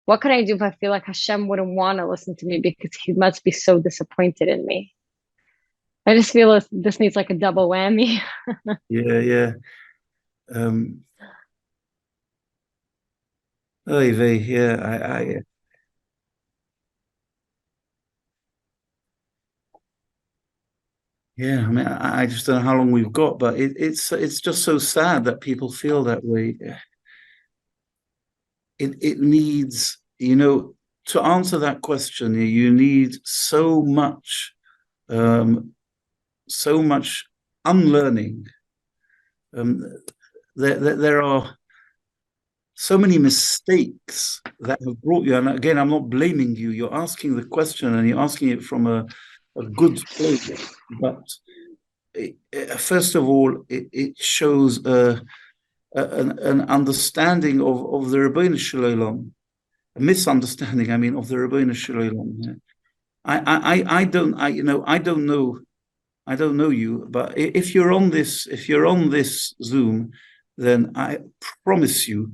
What could I do if I feel like Hashem wouldn't want to listen to me because he must be so disappointed in me? I just feel this needs like a double whammy. Yeah, yeah. Oy vey, yeah, yeah. I mean, I just don't know how long we've got, but it's just so sad that people feel that way. It needs, to answer that question, you need um, so much unlearning. Um, there are so many mistakes that have brought you. And again, I'm not blaming you. You're asking the question and you're asking it from a good place. But first of all, it shows an understanding of the Rebbeinu Shalom, a misunderstanding, I mean, of the Rebbeinu Shalom. Yeah. I don't know you, but if you're on this Zoom, then I promise you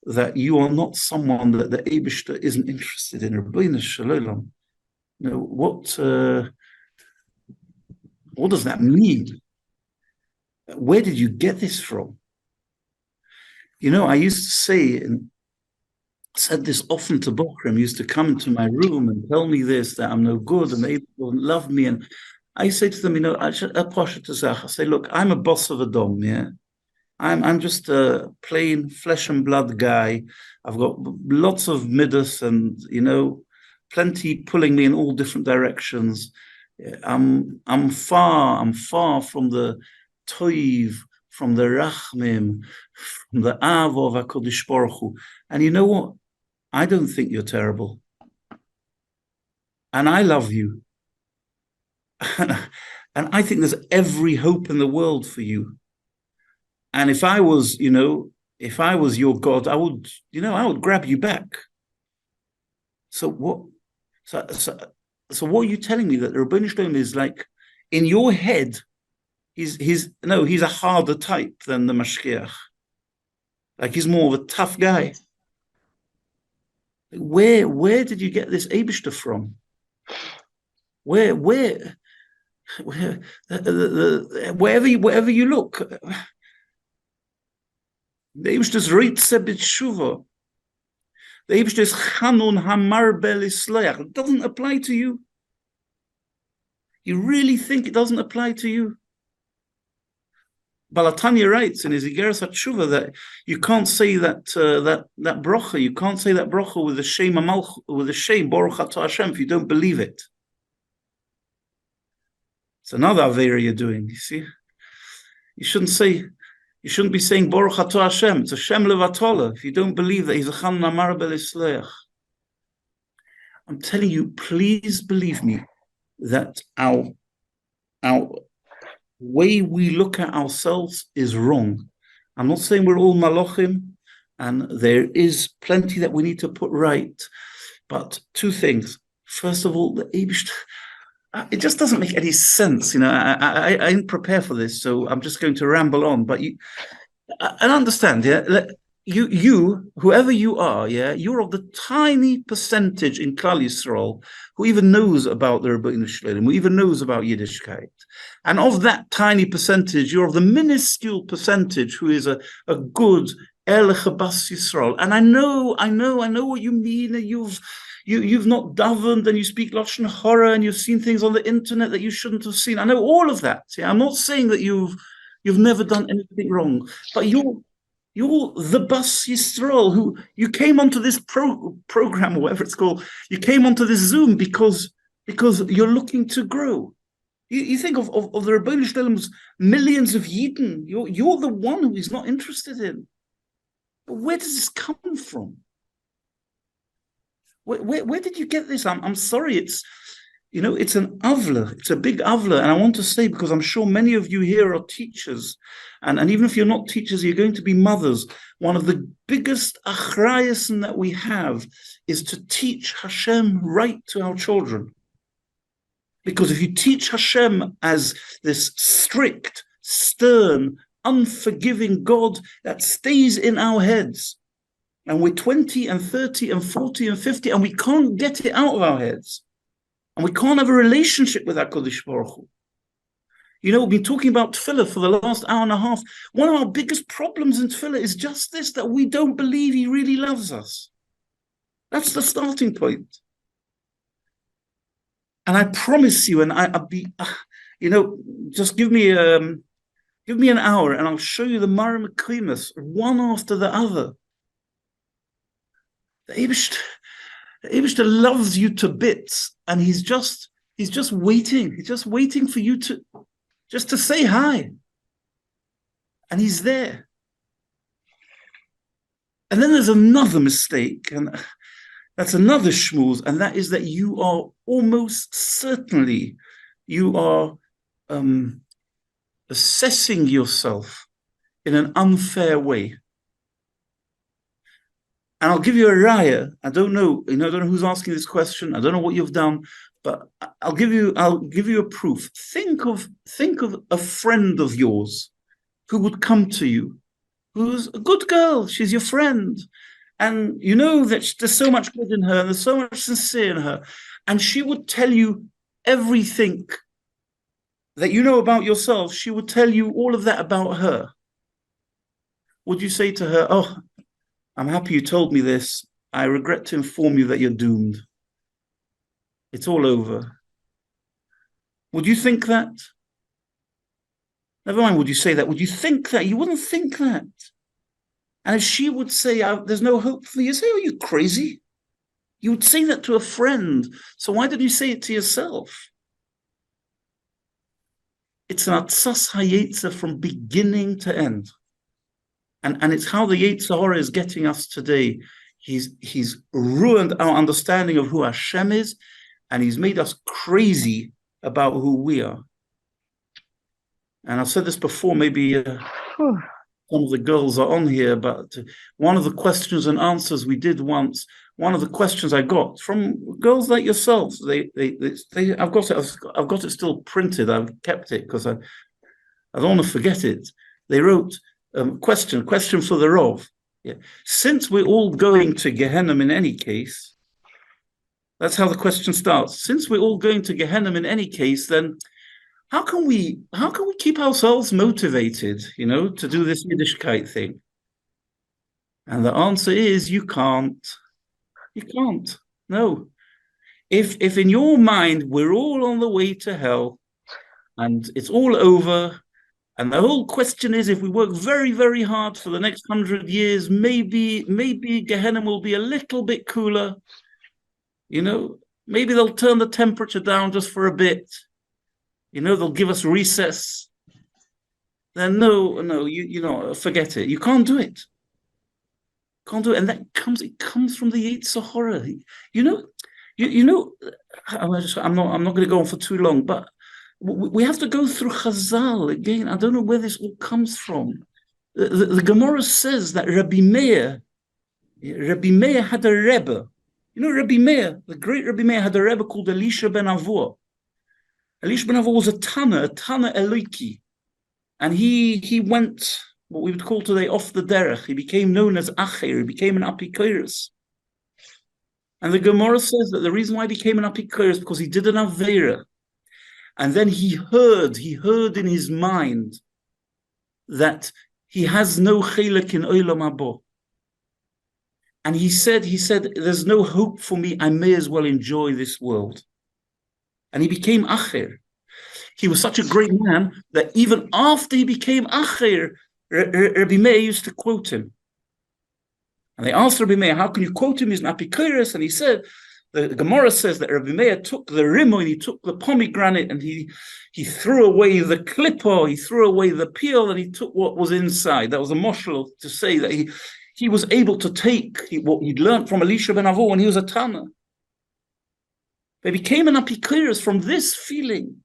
that you are not someone that the Abishter isn't interested in. Rebbeinu Shalom. What does that mean? Where did you get this from? I used to say, and said this often to Bochum, used to come into my room and tell me this, that I'm no good and they don't love me. And I say to them, I say, look, I'm a boss of a dom, yeah. I'm just a plain flesh and blood guy. I've got lots of midas and plenty pulling me in all different directions. I'm far from the toiv, from the rachmim, from the av of Hakadosh Baruch Hu. And you know what? I don't think you're terrible, and I love you, and I think there's every hope in the world for you. And if I was your God, I would grab you back. So what? So what are you telling me, that the Rebbeinu Shalom is like in your head? He's a harder type than the Mashgiach. Like he's more of a tough guy. Where did you get this Abishter from? Wherever you look, the Abishter's Reitze B'tshuva. The Abishter's Chanun Hamar Belisleach. It doesn't apply to you. You really think it doesn't apply to you? Balatanya writes in his Igeres HaTshuva that you can't say that bracha. You can't say that bracha with the Shem with the Shem Baruch Atah Hashem if you don't believe it. It's another avera you're doing. You see, you shouldn't be saying Baruch Atah Hashem. It's Hashem Levatola if you don't believe that He's a Chan Namar Belisleach. I'm telling you, please believe me that our way we look at ourselves is wrong. I'm not saying we're all malachim, and there is plenty that we need to put right. But two things. First of all, the Eibush, it just doesn't make any sense. I didn't prepare for this, so I'm just going to ramble on. But I understand, yeah. Whoever you are, yeah, you're of the tiny percentage in Klal Yisrael who even knows about the Rebbeinu Shalom, who even knows about Yiddishkeit. And of that tiny percentage, you're of the minuscule percentage who is a good Erlich Bas Yisrael. And I know what you mean. You've not davened and you speak Lashon Hara and you've seen things on the internet that you shouldn't have seen. I know all of that. Yeah? I'm not saying that you've never done anything wrong, but you're the Bas Yisrael who you came onto this program or whatever it's called. You came onto this Zoom because you're looking to grow. You think of the Rebbeinu Shalom's millions of Yidden. You're the one who he's not interested in. But where does this come from? Where did you get this? I'm sorry. It's an avla. It's a big avla. And I want to say, because I'm sure many of you here are teachers, and even if you're not teachers, you're going to be mothers. One of the biggest achrayas that we have is to teach Hashem right to our children. Because if you teach Hashem as this strict, stern, unforgiving God that stays in our heads, And we're 20 and 30 and 40 and 50, and we can't get it out of our heads. And we can't have a relationship with HaKadosh Baruch Hu. You know, we've been talking about tefillah for the last hour and a half. One of our biggest problems in tefillah is just this, that we don't believe he really loves us. That's the starting point. And I promise you, and I'll be, just give me an hour, and I'll show you the Mara Mekimus, one after the other. The Eibishter loves you to bits, and he's just waiting. He's just waiting for you to say hi. And he's there. And then there's another mistake, and that's another shmooze, and that is that you are almost certainly, assessing yourself in an unfair way. And I'll give you a raya. I don't know who's asking this question. I don't know what you've done, but I'll give you a proof. Think of a friend of yours who would come to you, who's a good girl. She's your friend, and you know that there's so much good in her, and there's so much sincere in her, and she would tell you everything that you know about yourself. She would tell you all of that about her. Would you say to her, "Oh, I'm happy you told me this. I regret to inform you that you're doomed. It's all over"? Would you think that? Never mind, would you say that? Would you think that? You wouldn't think that. And if she would say, "There's no hope for you," you say, "Oh, you crazy." You would say that to a friend. So why did you say it to yourself? It's an atzas hayetza from beginning to end. And it's how the Yetzer Hara is getting us today. He's ruined our understanding of who Hashem is, and he's made us crazy about who we are. And I've said this before, maybe some of the girls are on here, but one of the questions and answers we did once, one of the questions I got from girls like yourselves, I've got it still printed. I've kept it because I don't want to forget it. They wrote, question for the Rov. Yeah. Since we're all going to Gehenna in any case, that's how the question starts. Since we're all going to Gehenna in any case, then how can we keep ourselves motivated, to do this Yiddishkeit thing? And the answer is you can't. You can't. No. If in your mind we're all on the way to hell and it's all over, and the whole question is, if we work very, very hard for the next 100 years, maybe Gehenna will be a little bit cooler. Maybe they'll turn the temperature down just for a bit. They'll give us recess. Then no, forget it. You can't do it. Can't do it. And it comes from the Yetzer Hara. I'm not going to go on for too long, but we have to go through Chazal again. I don't know where this all comes from. The Gemara says that Rabbi Meir had a Rebbe. Rabbi Meir, the great Rabbi Meir, had a Rebbe called Elisha ben Avur. Elisha ben Avur was a Tana Eloiki. And he went, what we would call today, off the derech. He became known as Acher. He became an Apikoros. And the Gemara says that the reason why he became an Apikoros is because he did an Aveira. And then he heard in his mind that he has no chelek in Olam Habo. And he said, there's no hope for me. I may as well enjoy this world. And he became Acher. He was such a great man that even after he became Acher, Rabbi Meir used to quote him. And they asked Rabbi Meir, how can you quote him? He's an Apikoros. And he said, the Gemara says that Rabbi Meir took the rimon, he took the pomegranate, and he threw away the klippo, he threw away the peel, and he took what was inside. That was a moshel to say that he was able to take what he'd learned from Elisha ben Avur when he was a Tana. They became an Apikoros from this feeling.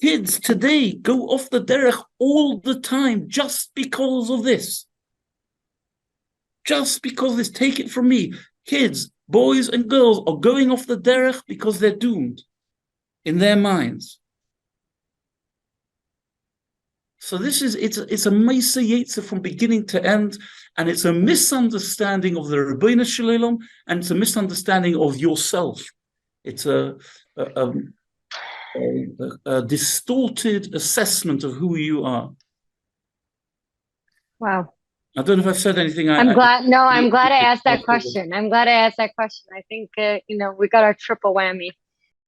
Kids today go off the derech all the time just because of this. Just because of this. Take it from me. Kids, boys and girls are going off the derech because they're doomed in their minds. So it's a Mesa Yetzer from beginning to end, and it's a misunderstanding of the Rebbeinu Shalom, and it's a misunderstanding of yourself. It's a distorted assessment of who you are. Wow. I don't know if I've said anything. I'm glad I asked that question. I think, we got our triple whammy.